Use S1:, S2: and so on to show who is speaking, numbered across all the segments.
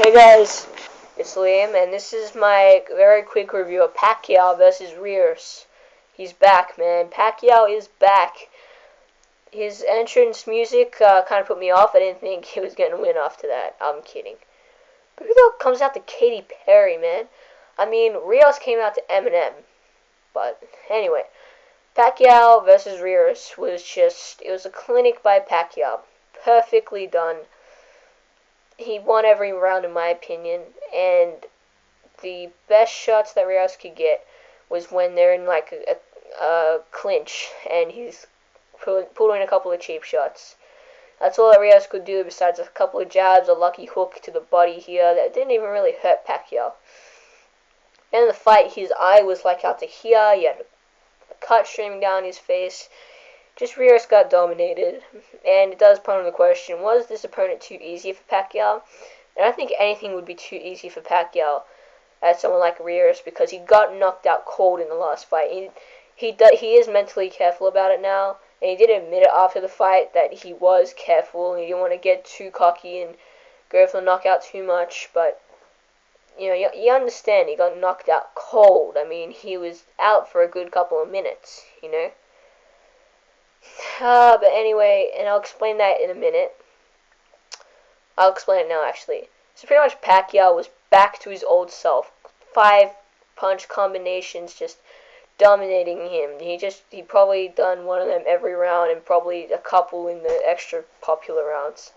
S1: Hey guys, it's Liam, and this is my very quick review of Pacquiao versus Rios. He's back, man. Pacquiao is back. His entrance music kind of put me off. I didn't think he was going to win after that. I'm kidding. But who the hell comes out to Katy Perry, man? I mean, Rios came out to Eminem. But anyway, Pacquiao versus Rios it was a clinic by Pacquiao. Perfectly done. He won every round in my opinion, and the best shots that Rios could get was when they're in like a clinch and he's pulling a couple of cheap shots. That's all that Rios could do besides a couple of jabs, a lucky hook to the body here that didn't even really hurt Pacquiao. And in the fight, his eye was like out to here, he had a cut streaming down his face. Just Rios got dominated, and it does put on the question, was this opponent too easy for Pacquiao? And I think anything would be too easy for Pacquiao as someone like Rios, because he got knocked out cold in the last fight. He is mentally careful about it now, and he did admit it after the fight that he was careful and he didn't want to get too cocky and go for the knockout too much, but you know, you understand he got knocked out cold. I mean, he was out for a good couple of minutes, you know. But anyway, and I'll explain that in a minute. I'll explain it now, actually. So pretty much Pacquiao was back to his old self. 5-punch combinations just dominating him. He probably done one of them every round and probably a couple in the extra popular rounds.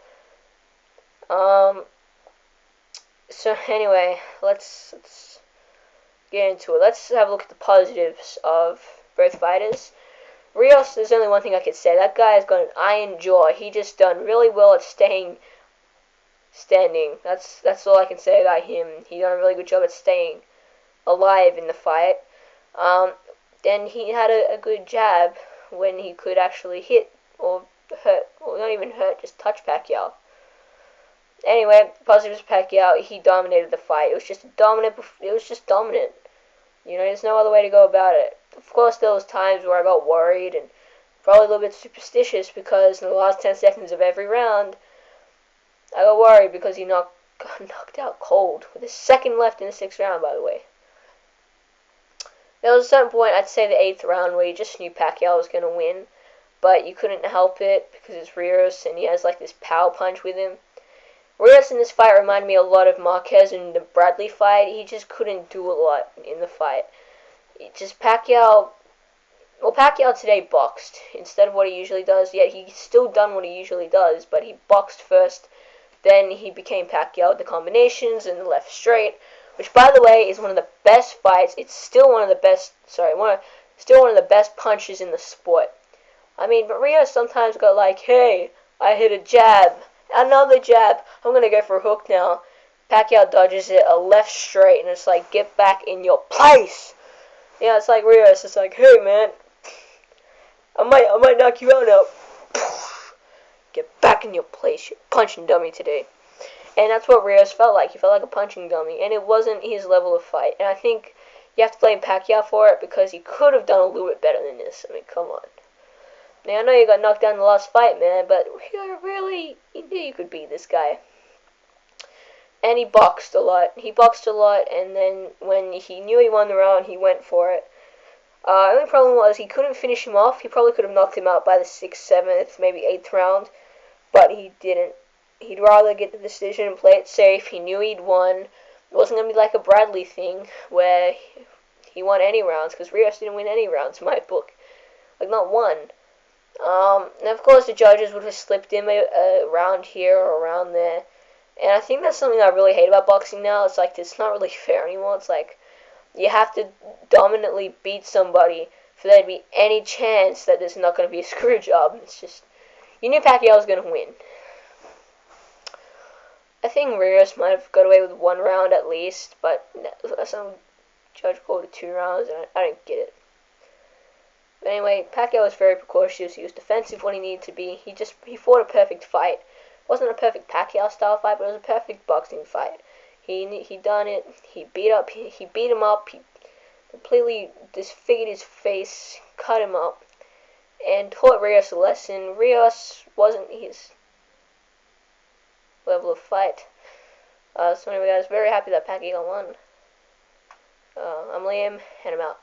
S1: So anyway, let's get into it. Let's have a look at the positives of both fighters. Rios, there's only one thing I could say. That guy has got an iron jaw. He just done really well at staying standing. That's all I can say about him. He done a really good job at staying alive in the fight. Then he had a good jab when he could actually hit or hurt, or not even hurt, just touch Pacquiao. Anyway, positives Pacquiao. He dominated the fight. It was just dominant. You know, there's no other way to go about it. Of course, there was times where I got worried and probably a little bit superstitious because in the last 10 seconds of every round, I got worried because he got knocked out cold with a second left in the 6th round, by the way. There was a certain point, I'd say the 8th round, where you just knew Pacquiao was going to win, but you couldn't help it because it's Rios and he has like this power punch with him. Rios in this fight reminded me a lot of Marquez in the Bradley fight. He just couldn't do a lot in the fight. Pacquiao today boxed instead of what he usually does. Yet he's still done what he usually does, but he boxed first. Then he became Pacquiao with the combinations and the left straight, which by the way is one of the best fights. It's still one of the best. Still one of the best punches in the sport. I mean, but Rios sometimes got like, hey, I hit a jab. Another jab. I'm going to go for a hook now. Pacquiao dodges it, a left straight, and it's like, get back in your place. Yeah, it's like Rios. It's like, hey, man, I might knock you out now. Get back in your place. You're punching dummy today. And that's what Rios felt like. He felt like a punching dummy, and it wasn't his level of fight. And I think you have to blame Pacquiao for it because he could have done a little bit better than this. I mean, come on. Now, I know you got knocked down in the last fight, man, but really, you knew you could beat this guy. And he boxed a lot. And then when he knew he won the round, he went for it. The only problem was he couldn't finish him off. He probably could have knocked him out by the 6th, 7th, maybe 8th round, but he didn't. He'd rather get the decision and play it safe. He knew he'd won. It wasn't going to be like a Bradley thing where he won any rounds, because Rios didn't win any rounds in my book. Like, not one. And of course the judges would have slipped him around here or around there. And I think that's something I really hate about boxing now. It's like, it's not really fair anymore. It's like, you have to dominantly beat somebody for there to be any chance that there's not going to be a screw job. It's just, you knew Pacquiao was going to win. I think Rios might have got away with 1 round at least, but some judge called it 2 rounds, and I didn't get it. But anyway, Pacquiao was very precautious. He was defensive when he needed to be. He fought a perfect fight. It wasn't a perfect Pacquiao style fight, but it was a perfect boxing fight. He done it. He beat him up. He completely disfigured his face, cut him up, and taught Rios a lesson. Rios wasn't his level of fight. So anyway, guys, very happy that Pacquiao won. I'm Liam, and I'm out.